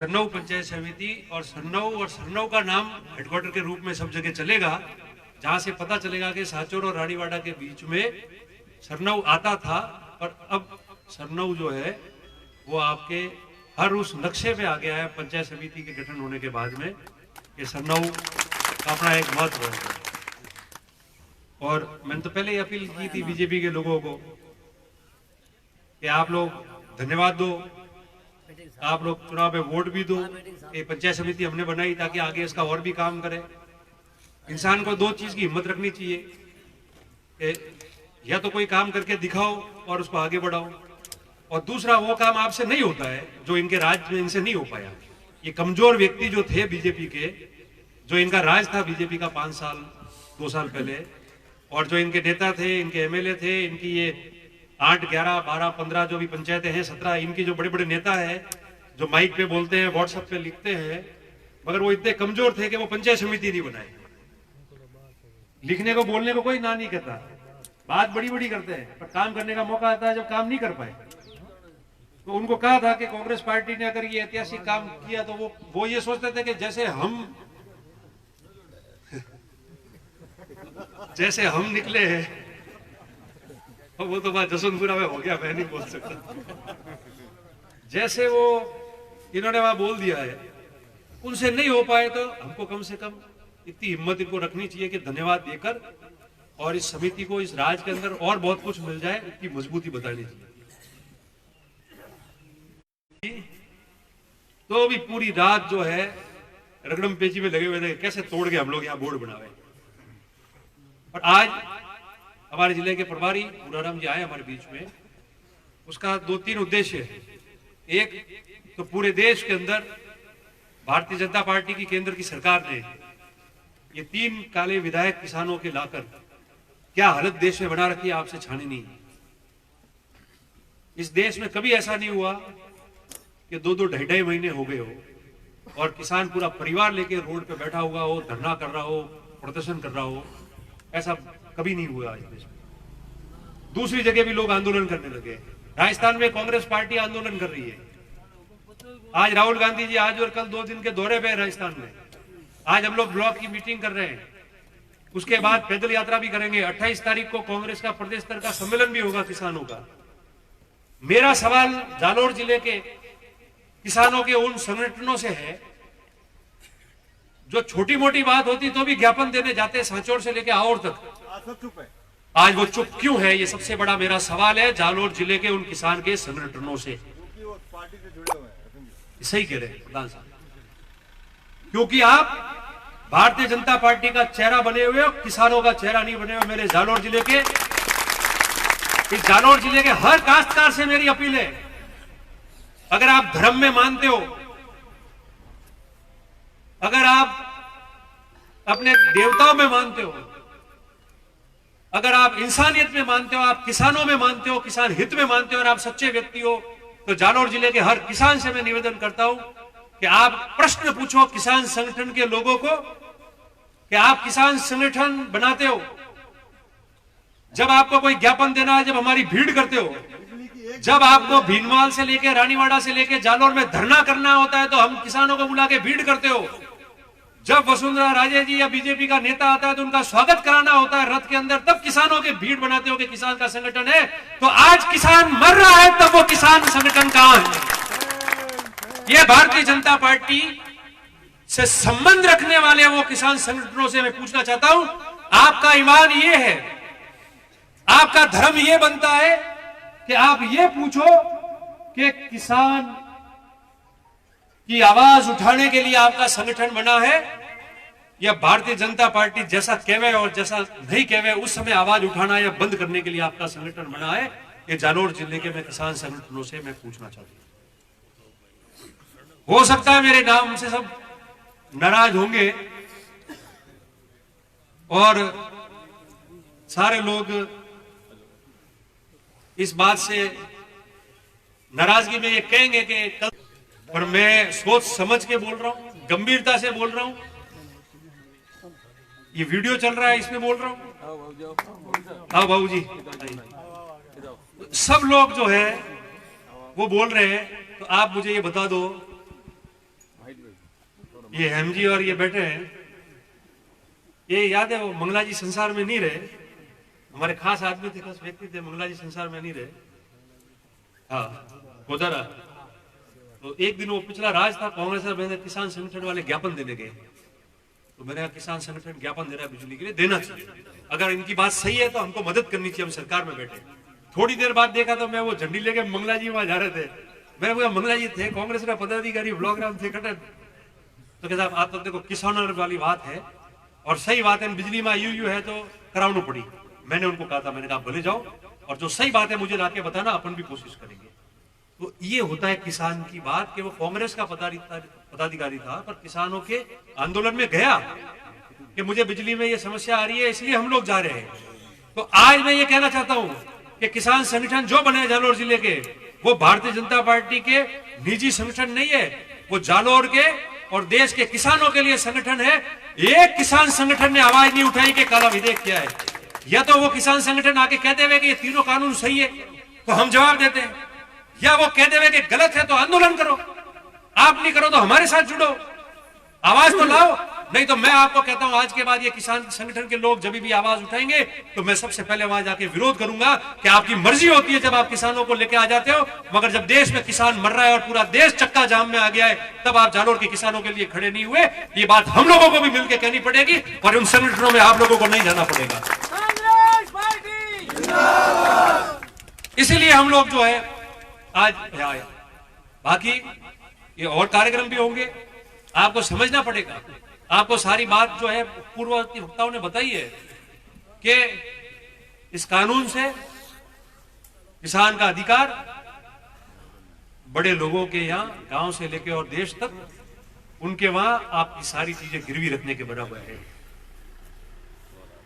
सरनऊ पंचायत समिति और सरनऊ का नाम हेडक्वार्टर के रूप में सब जगह चलेगा, जहां से पता चलेगा कि साचौर और रानीवाड़ा के बीच में सरनऊ आता था, पर अब सरनऊ जो है वो आपके हर उस नक्शे पे आ गया है पंचायत समिति के गठन होने के बाद में, कि सरनऊ का अपना एक महत्व है। और मैंने तो पहले ही अपील की थी बीजेपी के लोगों को कि आप लोग धन्यवाद दो, आप लोग चुनाव में वोट भी दो। ये पंचायत समिति हमने बनाई ताकि आगे इसका और भी काम करे। इंसान को दो चीज की हिम्मत रखनी चाहिए, या तो कोई काम करके दिखाओ और उसको आगे बढ़ाओ, और दूसरा वो काम आपसे नहीं होता है जो इनके राज में इनसे नहीं हो पाया। ये कमजोर व्यक्ति जो थे बीजेपी के, जो इनका राज था बीजेपी का 5 साल 2 साल पहले, और जो इनके नेता थे, इनके एमएलए थे, इनकी ये 8, 11, 12, 15 जो भी पंचायतें हैं, 17, इनकी जो बड़े बड़े नेता है जो माइक पे बोलते हैं, व्हाट्सएप पे लिखते हैं, मगर वो इतने कमजोर थे कि वो पंचायत समिति नहीं बनाए। लिखने को बोलने को कोई ना नहीं कहता, बात बड़ी बड़ी करते हैं, पर काम करने का मौका आता है जब काम नहीं कर पाए। तो उनको कहा था कि कांग्रेस पार्टी ने अगर ये ऐतिहासिक काम किया तो वो ये सोचते थे कि जैसे हम निकले हैं, वो तो बात जसवंतपुरा में हो गया, मैं नहीं बोल सकता। जैसे वो इन्होंने वहां बोल दिया है, उनसे नहीं हो पाए तो हमको कम से कम इतनी हिम्मत इनको रखनी चाहिए कि धन्यवाद देकर और इस समिति को, इस राज के अंदर और बहुत कुछ मिल जाए, इतनी मजबूती बतानी चाहिए। तो भी पूरी रात जो है रगड़म पेची में लगे हुए थे, कैसे तोड़ के हम लोग यहाँ बोर्ड बनावे। और आज हमारे जिले के प्रभारी पूराराम जी आए हमारे बीच में, उसका 2-3 उद्देश्य है। एक तो पूरे देश के अंदर भारतीय जनता पार्टी की केंद्र की सरकार ने ये 3 काले विधायक किसानों के लाकर क्या हालत देश में बना रखी है, आपसे छानी नहीं। इस देश में कभी ऐसा नहीं हुआ कि 2-2, 2.5 महीने हो गए हो और किसान पूरा परिवार लेके रोड पे बैठा हुआ हो, धरना कर रहा हो, प्रदर्शन कर रहा हो। ऐसा कभी नहीं हुआ इस देश में। दूसरी जगह भी लोग आंदोलन करने लगे। राजस्थान में कांग्रेस पार्टी आंदोलन कर रही है। आज राहुल गांधी जी आज और कल 2 दिन के दौरे पे हैं राजस्थान में। आज हम लोग ब्लॉक की मीटिंग कर रहे हैं, उसके बाद पैदल यात्रा भी करेंगे। 28 तारीख को कांग्रेस का प्रदेश स्तर का सम्मेलन भी होगा किसानों का। मेरा सवाल जालोर जिले के किसानों के उन संगठनों से है जो छोटी मोटी बात होती तो भी ज्ञापन देने जाते, सांचौर से लेके आओर तक। आज वो चुप क्यों है, ये सबसे बड़ा मेरा सवाल है जालोर जिले के उन किसान के संगठनों से। सही कह रहे हैं प्रधान साहब, क्योंकि आप भारतीय जनता पार्टी का चेहरा बने हुए हो, किसानों का चेहरा नहीं बने हुए। मेरे जालोर जिले के, इस जालोर जिले के हर काश्तकार से मेरी अपील है, अगर आप धर्म में मानते हो, अगर आप अपने देवताओं में मानते हो, अगर आप इंसानियत में मानते हो, आप किसानों में मानते हो, किसान हित में मानते हो और आप सच्चे व्यक्ति हो, तो जालोर जिले के हर किसान से मैं निवेदन करता हूं कि आप प्रश्न पूछो किसान संगठन के लोगों को कि आप किसान संगठन बनाते हो, जब आपको कोई ज्ञापन देना है, जब हमारी भीड़ करते हो, जब आपको भीनमाल से लेके रानीवाड़ा से लेके जालोर में धरना करना होता है तो हम किसानों को बुला के भीड़ करते हो। जब वसुंधरा राजे जी या बीजेपी का नेता आता है तो उनका स्वागत कराना होता है रथ के अंदर, तब किसानों के भीड़ बनाते हो कि किसान का संगठन है। तो आज किसान मर रहा है, तब वो किसान संगठन कहां है? ये भारतीय जनता पार्टी से संबंध रखने वाले वो किसान संगठनों से मैं पूछना चाहता हूं, आपका ईमान ये है, आपका धर्म ये बनता है कि आप ये पूछो कि किसान की आवाज उठाने के लिए आपका संगठन बना है, या भारतीय जनता पार्टी जैसा कहवे और जैसा नहीं कहवे उस समय आवाज उठाना या बंद करने के लिए आपका संगठन बना है? ये जालोर जिले के मैं किसान संगठनों से मैं पूछना चाहता हूं। हो सकता है मेरे नाम से सब नाराज होंगे और सारे लोग इस बात से नाराजगी में ये कहेंगे कि कल, पर मैं सोच समझ के बोल रहा हूं, गंभीरता से बोल रहा हूं। ये वीडियो चल रहा है, इसमें बोल रहा हूं। हाँ बाबूजी, सब लोग जो है वो बोल रहे हैं, तो आप मुझे ये बता दो ये हेमजी और ये बैठे हैं, ये याद है वो मंगला जी संसार में नहीं रहे, हमारे खास आदमी थे, खास व्यक्ति थे, मंगला जी संसार में नहीं रहे। हाँ गोदारा, तो एक दिन वो पिछला राज था कांग्रेस में, किसान संगठन वाले ज्ञापन देने गए, तो मैंने कहा किसान संगठन ज्ञापन दे रहा है बिजली के लिए, देना चाहिए, अगर इनकी बात सही है तो हमको मदद करनी चाहिए, हम सरकार में बैठे। थोड़ी देर बाद देखा तो मैं वो झंडी लेके मंगला जी वहां जा रहे थे, मैंने बोला मंगला जी थे कांग्रेस का पदाधिकारी, ब्लॉक थे कटन, तो कहता आप तो देखो किसानों वाली बात है और सही बात है, बिजली में यू है तो करावनी पड़ी। मैंने उनको कहा था, मैंने कहा भले जाओ और जो सही बात है मुझे लाके बताना, अपन भी कोशिश करेंगे। तो ये होता है किसान की बात कि वो कांग्रेस का पदाधिकारी था पर किसानों के आंदोलन में गया कि मुझे बिजली में ये समस्या आ रही है इसलिए हम लोग जा रहे हैं। तो आज मैं ये कहना चाहता हूं कि किसान संगठन जो बने जालोर जिले के, वो भारतीय जनता पार्टी के निजी संगठन नहीं है, वो जालोर के और देश के किसानों के लिए संगठन है। एक किसान संगठन ने आवाज नहीं उठाई कि काला विधेयक क्या है, या तो वो किसान संगठन आके कहते हुए कि ये तीनों कानून सही है तो हम जवाब देते हैं, या वो कहते हुए कि गलत है तो आंदोलन करो, आप नहीं करो तो हमारे साथ जुड़ो, आवाज तो लाओ। नहीं तो मैं आपको कहता हूं आज के बाद ये किसान संगठन के लोग जब भी आवाज उठाएंगे तो मैं सबसे पहले वहां जाके विरोध करूंगा कि आपकी मर्जी होती है जब आप किसानों को लेके आ जाते हो, मगर जब देश में किसान मर रहा है और पूरा देश चक्का जाम में आ गया है तब आप जालोर के किसानों के लिए खड़े नहीं हुए। ये बात हम लोगों को भी मिलकर कहनी पड़ेगी और उन संगठनों में आप लोगों को नहीं जाना पड़ेगा। इसीलिए हम लोग जो है आज आए। बाकी ये और कार्यक्रम भी होंगे, आपको समझना पड़ेगा। आपको सारी बात जो है पूर्ववर्ती वक्ताओं ने बताई है कि इस कानून से किसान का अधिकार बड़े लोगों के यहां गांव से लेकर और देश तक, उनके वहां आपकी सारी चीजें गिरवी रखने के बराबर है।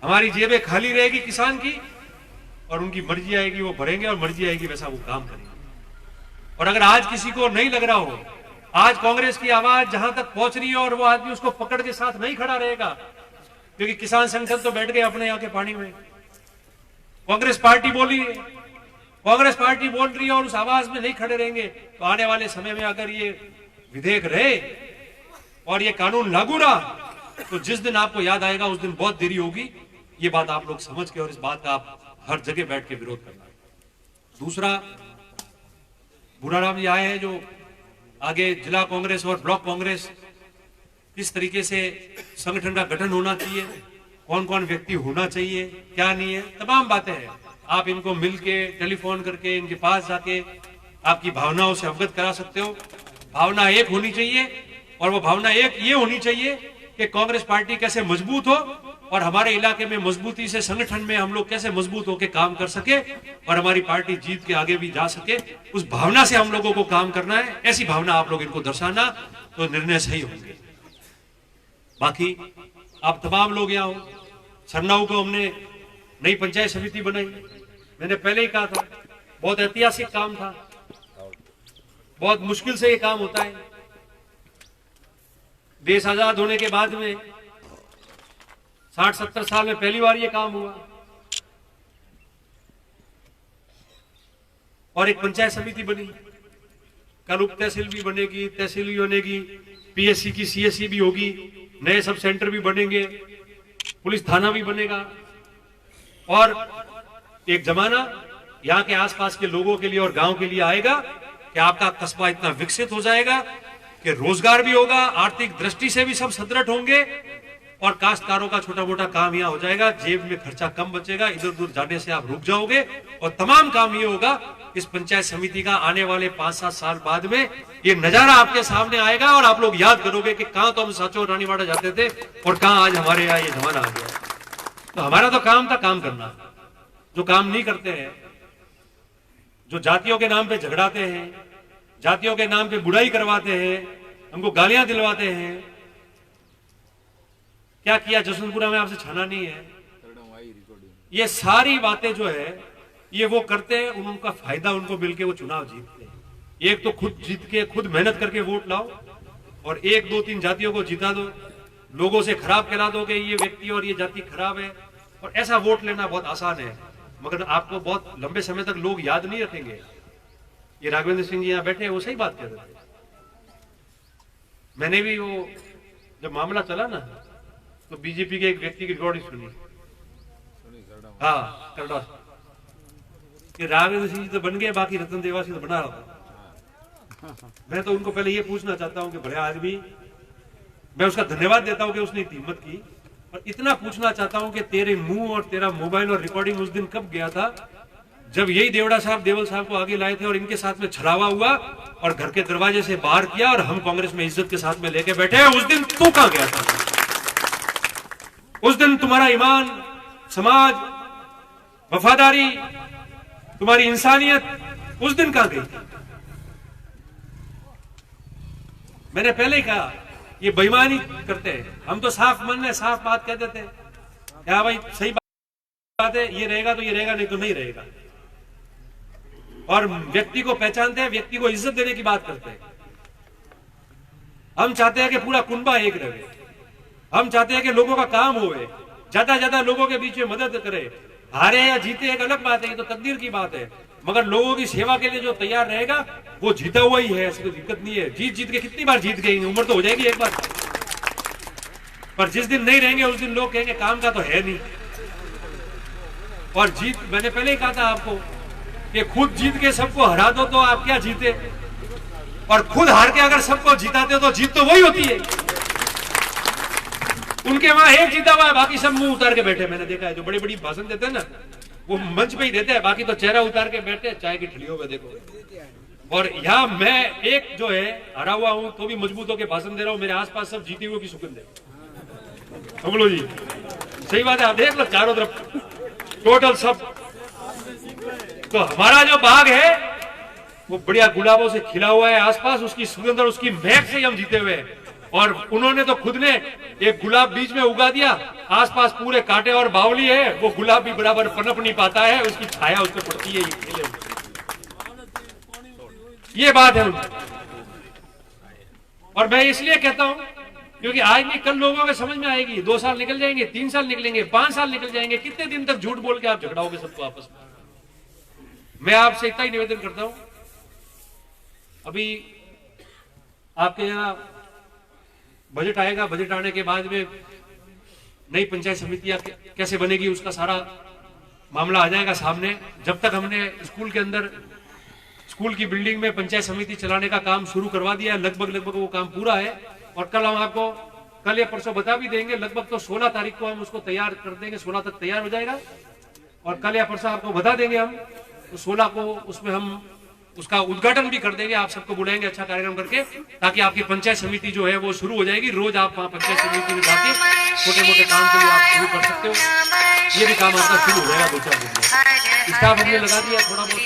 हमारी जेबें खाली रहेगी किसान की और उनकी मर्जी आएगी वो भरेंगे और मर्जी आएगी वैसा वो काम करेंगे। और अगर आज किसी को नहीं लग रहा हो, आज कांग्रेस की आवाज जहां तक पहुंच रही है और वो आदमी उसको पकड़ के साथ नहीं खड़ा रहेगा, क्योंकि किसान संगठन तो बैठ गए अपने यहाँ के पानी में। कांग्रेस पार्टी बोली है, कांग्रेस पार्टी बोल रही है और उस आवाज में नहीं खड़े रहेंगे तो आने वाले समय में अगर ये विधेयक रहे और ये कानून लागू रहा तो जिस दिन आपको याद आएगा उस दिन बहुत देरी होगी। ये बात आप लोग समझ के और इस बात का आप हर जगह बैठ के विरोध करना। दूसरा, भूराराम जी आए हैं जो आगे जिला कांग्रेस और ब्लॉक कांग्रेस किस तरीके से संगठन का गठन होना चाहिए, कौन कौन व्यक्ति होना चाहिए, क्या नहीं है, तमाम बातें हैं। आप इनको मिलके टेलीफोन करके इनके पास जाके आपकी भावनाओं से अवगत करा सकते हो। भावना एक होनी चाहिए और वो भावना एक ये होनी चाहिए कि कांग्रेस पार्टी कैसे मजबूत हो और हमारे इलाके में मजबूती से संगठन में हम लोग कैसे मजबूत होकर काम कर सके और हमारी पार्टी जीत के आगे भी जा सके। उस भावना से हम लोगों को काम करना है। ऐसी भावना आप लोग इनको दर्शाना तो निर्णय सही होंगे। बाकी आप तमाम लोग यहाँ हो, सरनाऊ को हमने नई पंचायत समिति बनाई, मैंने पहले ही कहा था बहुत ऐतिहासिक काम था, बहुत मुश्किल से ये काम होता है। देश आजाद होने के बाद में 60-70 साल में पहली बार ये काम हुआ और एक पंचायत समिति बनी। कल उप तहसील भी बनेगी, तहसील भी बनेगी, पीएससी की सीएससी भी होगी, नए सब सेंटर भी बनेंगे, पुलिस थाना भी बनेगा और एक जमाना यहाँ के आसपास के लोगों के लिए और गांव के लिए आएगा कि आपका कस्बा इतना विकसित हो जाएगा कि रोजगार भी होगा, आर्थिक दृष्टि से भी सब सदृढ़ होंगे और काश्तकारों का छोटा मोटा काम यहाँ हो जाएगा, जेब में खर्चा कम बचेगा, इधर उधर जाने से आप रुक जाओगे और तमाम काम ये होगा। इस पंचायत समिति का आने वाले 5-7 साल बाद में ये नजारा आपके सामने आएगा और आप लोग याद करोगे कि कहां तो हम साचो रानीवाड़ा जाते थे और कहां आज हमारे यहाँ ये जमाना आ गया। तो हमारा तो काम था काम करना। जो काम नहीं करते हैं, जो जातियों के नाम पे झगड़ाते हैं, जातियों के नाम पे बुराई करवाते हैं, हमको गालियां दिलवाते हैं, क्या किया जसवंतपुरा में आपसे छाना नहीं है, ये सारी बातें जो है ये वो करते हैं। उनका फायदा उनको मिलके वो चुनाव जीतते हैं। एक तो खुद जीत के खुद मेहनत करके वोट लाओ और 1-2-3 जातियों को जिता दो, लोगों से खराब करा दो कि ये व्यक्ति और ये जाति खराब है। और ऐसा वोट लेना बहुत आसान है मगर आपको बहुत लंबे समय तक लोग याद नहीं रखेंगे। ये राघवेंद्र सिंह जी यहाँ बैठे हैं, वो सही बात कह रहे थे। मैंने भी वो जब मामला चला ना तो बीजेपी के एक व्यक्ति की रिकॉर्डिंग सुनी, हाँ करड़ा कि राघवेंद्र सिंह जी तो बन गए, बाकी रतन देवासी तो बना रहा था। मैं तो उनको पहले ये पूछना चाहता हूं कि बड़े आदमी, मैं उसका धन्यवाद देता हूं कि उसने इतनी हिम्मत की, और इतना पूछना चाहता हूं कि तेरे मुंह और तेरा मोबाइल और रिकॉर्डिंग उस दिन कब गया था जब यही देवड़ा साहब देवल साहब को आगे लाए थे और इनके साथ में छलावा हुआ और घर के दरवाजे से बाहर किया और हम कांग्रेस में इज्जत के साथ में लेके बैठे हैं। उस दिन तू कहां गया था? उस दिन तुम्हारा ईमान, समाज, वफादारी, तुम्हारी इंसानियत उस दिन कहां गई? मैंने पहले ही कहा ये बेईमानी करते हैं। हम तो साफ मन में साफ बात कह देते हैं, क्या भाई सही बात है, ये रहेगा तो ये रहेगा, नहीं तो नहीं रहेगा। और व्यक्ति को पहचानते हैं, व्यक्ति को इज्जत देने की बात करते हैं। हम चाहते हैं कि पूरा कुनबा एक रहे, हम चाहते हैं कि लोगों का काम होए, ज्यादा ज्यादा लोगों के बीच में मदद करे। हारे या जीते एक अलग बात है, ये तो तकदीर की बात है, मगर लोगों की सेवा के लिए जो तैयार रहेगा वो जीता हुआ ही है, ऐसी कोई दिक्कत नहीं है। जीत जीत के कितनी बार जीत गए, उम्र तो हो जाएगी एक बार, पर जिस दिन नहीं रहेंगे उस दिन लोग कहेंगे काम का तो है नहीं। और जीत, मैंने पहले ही कहा था आपको कि खुद जीत के सबको हरा दो तो आप क्या जीते, और खुद हार के अगर सबको जिताते हो तो जीत तो वही होती है। उनके वहां एक जीता हुआ है, बाकी सब मुंह उतार के बैठे। मैंने देखा है जो बड़ी बड़ी भाषण देते हैं ना वो मंच पे ही देते हैं, बाकी तो चेहरा उतार के बैठे चाय की ठिलियों में देखो। और यहाँ मैं एक जो है हरा हुआ हूं तो भी मजबूत होकर भाषण दे रहा हूं, मेरे आसपास सब जीते हुए की सुगंध है। समझ लो जी, सही बात है, आप देख लो चारों तरफ टोटल सब। तो हमारा जो बाग है वो बढ़िया गुलाबों से खिला हुआ है आसपास, उसकी सुगंध और उसकी महक से हम जीते हुए हैं। और उन्होंने तो खुद ने एक गुलाब बीच में उगा दिया, आसपास पूरे कांटे और बावली है, वो गुलाब भी बराबर पनप नहीं पाता है, उसकी छाया उस पर पड़ती है। ये बात है। और मैं इसलिए कहता हूं क्योंकि आज नहीं कल लोगों के समझ में आएगी। 2 साल निकल जाएंगे, 3 साल निकलेंगे, 5 साल निकल जाएंगे, कितने दिन तक झूठ बोल के आप झगड़ाओगे सबको आपस में? मैं आपसे इतना ही निवेदन करता हूं, अभी आपके यहाँ बजट आएगा, बजट आने के बाद में नई पंचायत समितियां कैसे बनेगी उसका सारा मामला आ जाएगा सामने। जब तक हमने स्कूल के अंदर स्कूल की बिल्डिंग में पंचायत समिति चलाने का काम शुरू करवा दिया है, लगभग वो काम पूरा है। और कल हम आपको कल या परसों बता भी देंगे, लगभग तो 16 तारीख को हम उसको तैयार कर देंगे, 16 तक तैयार हो जाएगा। और कल या परसों आपको बता देंगे हम, तो 16 को उसमें हम उसका उद्घाटन भी कर देंगे, आप सबको बुलाएंगे अच्छा कार्यक्रम करके, ताकि आपकी पंचायत समिति जो है वो शुरू हो जाएगी। रोज आप वहां पंचायत समिति में जाके छोटे मोटे काम के लिए आप शुरू कर सकते हो। ये भी काम आपका शुरू हो जाएगा 2-4 दिन में। स्टाफ हमने लगा दिया थोड़ा बहुत,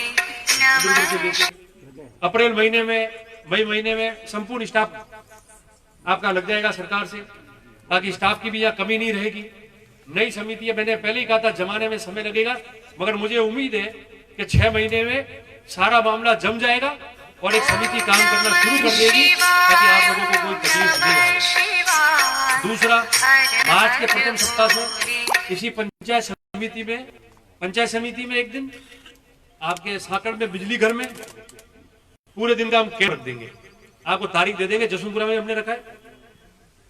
अप्रैल महीने में, मई महीने में संपूर्ण स्टाफ आपका लग जाएगा सरकार से, ताकि स्टाफ की भी यहाँ कमी नहीं रहेगी। नई समिति, मैंने पहले ही कहा था जमाने में समय लगेगा, मगर मुझे उम्मीद है कि 6 महीने में सारा मामला जम जाएगा और एक समिति काम करना शुरू कर देगी, ताकि आप लोगों को कोई तकलीफ नहीं आए। दूसरा, मार्च के प्रथम सप्ताह से इसी पंचायत समिति में एक दिन आपके साकड़ में बिजली घर में पूरे दिन का हम कैंप रख देंगे। आपको तारीख दे देंगे, जसवंतपुरा में हमने रखा है,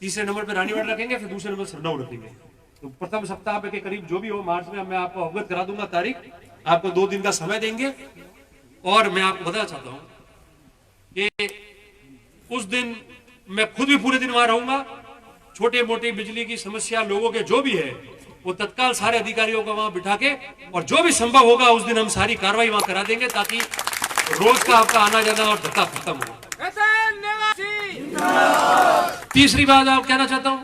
तीसरे नंबर पे रानीवाड़ा रखेंगे, फिर दूसरे नंबर सरनऊ रखेंगे। तो प्रथम सप्ताह के करीब जो भी हो मार्च में मैं आपको अवगत करा दूंगा तारीख, आपको 2 दिन का समय देंगे। और मैं आपको बताना चाहता हूं कि उस दिन मैं खुद भी पूरे दिन वहां रहूंगा। छोटे मोटे बिजली की समस्या लोगों के जो भी है वो तत्काल सारे अधिकारियों को वहां बिठा के, और जो भी संभव होगा उस दिन हम सारी कार्रवाई वहां करा देंगे, ताकि रोज का आपका आना जाना और धक्का खत्म हो। तीसरी बात आप कहना चाहता हूं,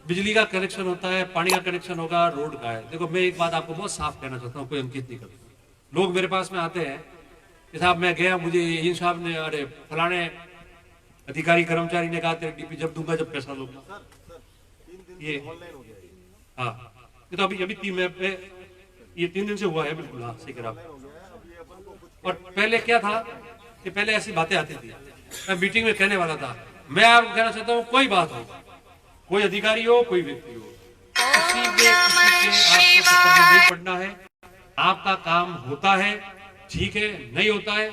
बिजली का कनेक्शन होता है, पानी का कनेक्शन होगा, रोड का है। देखो मैं एक बात आपको बहुत साफ कहना चाहता हूं, कोई अंकित नहीं करता। लोग मेरे पास में आते हैं कि साहब मैं गया, मुझे इन साहब ने, अरे फलाने अधिकारी कर्मचारी ने कहा तेरे डीपी जब दूंगा जब पैसा दूंगा। ये हाँ, ये तो अभी 3 दिन से हुआ है। बिल्कुल हाँ, सही करा। और पहले क्या था कि पहले ऐसी बातें आती थी, मैं मीटिंग में कहने वाला था, मैं आपको कहना चाहता हूँ कोई बात हो, कोई अधिकारी हो, कोई व्यक्ति हो, किसी के आपको नहीं पड़ना है। आपका काम होता है, ठीक है, नहीं होता है,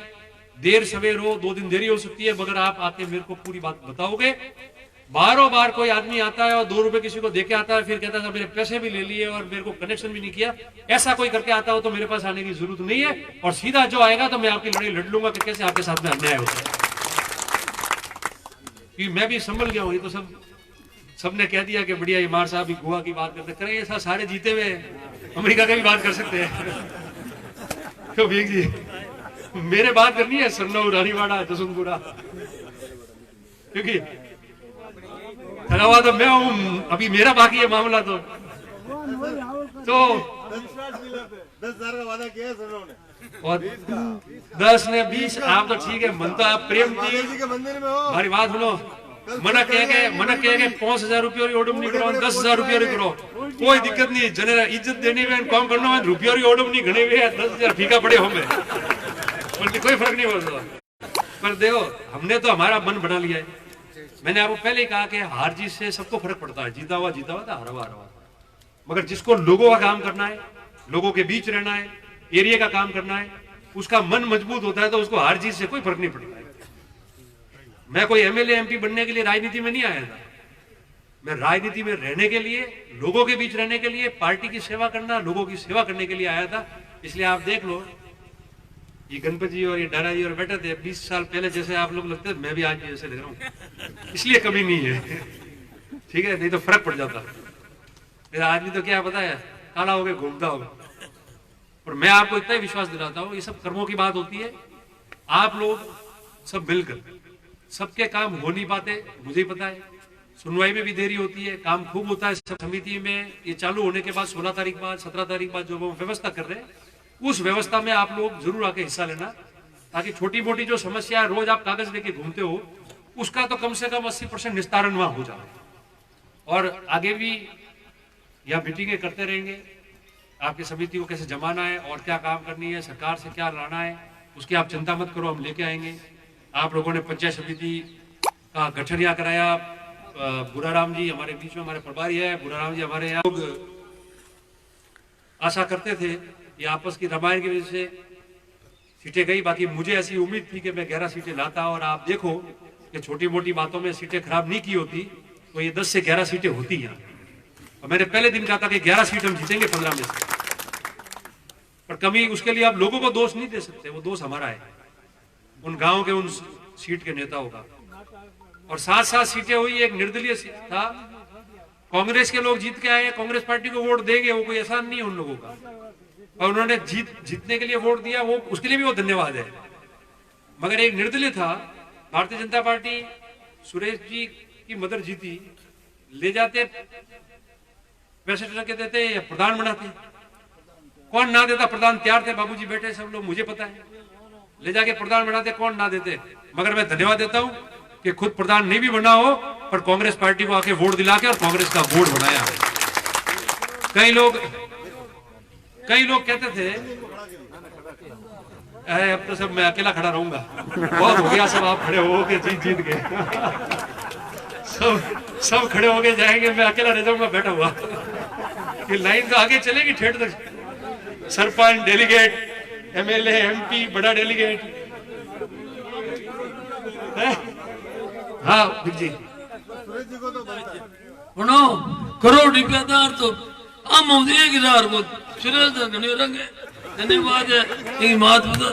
देर सवेर हो, 2 दिन देरी हो सकती है, मगर आप आके मेरे को पूरी बात बताओगे बारों बार कोई आदमी आता है और 2 रुपए किसी को देके आता है, फिर कहता है मेरे पैसे भी ले लिए और मेरे को कनेक्शन भी नहीं किया। ऐसा कोई करके आता हो तो मेरे पास आने की जरूरत नहीं है, और सीधा जो आएगा तो मैं आपकी लड़ाई लड़ लूंगा कि कैसे आपके साथ में अन्याय होता है। मैं भी संभल गया हूँ। ये तो सबने कह दिया कि बढ़िया इमार साहब भी गोवा की बात करते करें, ऐसा सारे जीते हुए अमेरिका की भी बात कर सकते हैं। तो भीख जी मेरे बात करनी है सरनऊ, रानीवाड़ा, जसवंतपुरा, क्योंकि खड़ा हुआ तो मैं हूं, अभी मेरा बाकी है मामला। तो 10,000 का वादा किया है सरनऊ ने, और 10 ने 20, आप तो ठीक है, मन तो आप प्रेम जी के मंदिर में हो। हमारी बात सुनो, मना कह के 5,000 रुपये ओडम नहीं करो, 10,000 रुपये करो, कोई दिक्कत नहीं। जने इज्जत देने में काम करना है, रुपये ओडम नहीं घने हुए 10,000 फीका पड़े होंगे, कोई फर्क नहीं पड़ता। पर देखो हमने तो हमारा मन बना लिया है। मैंने आपको पहले ही कहा कि हार जीत से सबको फर्क पड़ता है, जीता हुआ तो हारा हुआ। मगर जिसको लोगों का काम करना है, लोगों के बीच रहना है, एरिया का काम करना है, उसका मन मजबूत होता है तो उसको हार जीत से कोई फर्क नहीं पड़ता है। मैं कोई एमएलए एमपी बनने के लिए राजनीति में नहीं आया था। मैं राजनीति में रहने के लिए, लोगों के बीच रहने के लिए, पार्टी की सेवा करना, लोगों की सेवा करने के लिए आया था। इसलिए आप देख लो, ये गणपति जी और ये डारा जी और बैठे थे 20 साल पहले जैसे आप लोग लगते थे, मैं भी आज भी ऐसे लग रहा हूँ। इसलिए कमी नहीं है, ठीक है, नहीं तो फर्क पड़ जाता। मेरा आदमी तो क्या पता है, काला हो गया घूमता होगा। और मैं आपको इतना ही विश्वास दिलाता हूँ, ये सब कर्मों की बात होती है। आप लोग सब मिलकर, सबके काम हो नहीं पाते, मुझे ही पता है। सुनवाई में भी देरी होती है, काम खूब होता है। समिति में ये चालू होने के बाद 16 तारीख बाद, 17 तारीख बाद जो व्यवस्था कर रहे हैं, उस व्यवस्था में आप लोग जरूर आके हिस्सा लेना, ताकि छोटी मोटी जो समस्या है, रोज आप कागज लेके घूमते हो, उसका तो कम से कम 80% निस्तारण वहां हो जाए। और आगे भी यहाँ मीटिंगें करते रहेंगे, आपकी समिति को कैसे जमाना है और क्या काम करनी है, सरकार से क्या लाना है, उसकी आप चिंता मत करो, हम लेके आएंगे। आप लोगों ने पंचायत समिति का गठन यहाँ कराया। बुराराम जी हमारे बीच में, हमारे प्रभारी है बुराराम जी हमारे यहाँ। लोग आशा करते थे, ये आपस की रामायण की वजह से सीटें गई, बाकी मुझे ऐसी उम्मीद थी कि मैं 11 सीटें लाता। और आप देखो कि छोटी मोटी बातों में सीटें खराब नहीं की होती तो ये 10 से 11 सीटें होती हैं। और मैंने पहले दिन कहा था कि 11 सीट हम जीतेंगे 15 में से। पर कमी उसके लिए आप लोगों को दोष नहीं दे सकते, वो दोष हमारा है, उन गांव के उन सीट के नेताओं का। और 7 सीटें हुई, एक निर्दलीय था। कांग्रेस के लोग जीत के आए, कांग्रेस पार्टी को वोट देंगे, वो कोई एहसान नहीं है उन लोगों का। और उन्होंने जीतने के लिए वोट दिया, वो उसके लिए भी वो धन्यवाद है। मगर एक निर्दलीय था, भारतीय जनता पार्टी, सुरेश जी की मदर जीती, ले जाते पैसे टके देते या प्रधान बनाते, कौन ना देता? प्रधान तैयार थे, बाबूजी बैठे सब लोग, मुझे पता है, ले जाके प्रधान बनाते, कौन ना देते। मगर मैं धन्यवाद देता हूं कि खुद प्रधान नहीं भी बना हो, पर कांग्रेस पार्टी को आके वोट दिला के और कांग्रेस का वोट बनाया। कई लोग कहते थे अरे अब तो सब मैं अकेला खड़ा रहूंगा, बहुत हो गया, सब आप खड़े हो के जीत गए, सब खड़े होके जाएंगे, मैं अकेला रह जाऊंगा बैठा हुआ। ये लाइन तो आगे चलेगी ठेठ तक, सरपंच, डेलीगेट, एमएलए, एमपी, बड़ा डेलीगेट। हाँ जी, करोड़ रुपया तो हम 1,000 को धन्यवाद है, बात बता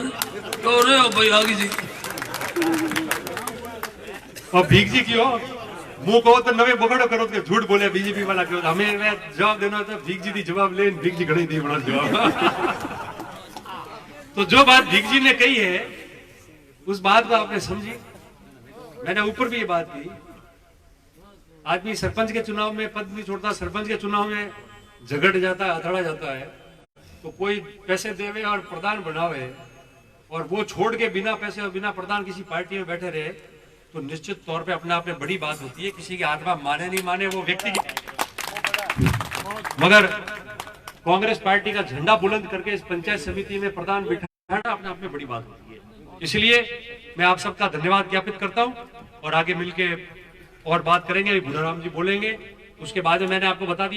तो रहे हो भाई आगे जी। और भीख जी क्यों मुंह कहो तो नवे बगड़ो करो तो झूठ बोले बीजेपी वाला क्यों? हमें जवाब देना था, भीख जी दी जवाब ले, भीख जी घड़ी दी बड़ा जवाब। तो जो बात भीख जी ने कही है उस बात को आपने समझी। मैंने ऊपर भी ये बात की, आदमी सरपंच के चुनाव में पद नहीं छोड़ता, सरपंच के चुनाव में झगड़ जाता है, अथड़ा जाता है, तो कोई पैसे देवे और प्रधान बनावे और वो छोड़ के बिना पैसे और बिना प्रधान किसी पार्टी में बैठे रहे, तो निश्चित तौर पे अपने आप में बड़ी बात होती है। किसी की आत्मा माने नहीं माने वो व्यक्ति की, मगर कांग्रेस पार्टी का झंडा बुलंद करके इस पंचायत समिति में प्रधान बिठाना अपने आप में बड़ी बात होती है। इसलिए मैं आप सबका धन्यवाद ज्ञापित करता हूं और आगे मिलके और बात करेंगे। बुराराम जी बोलेंगे, उसके बाद में मैंने आपको बता दिया।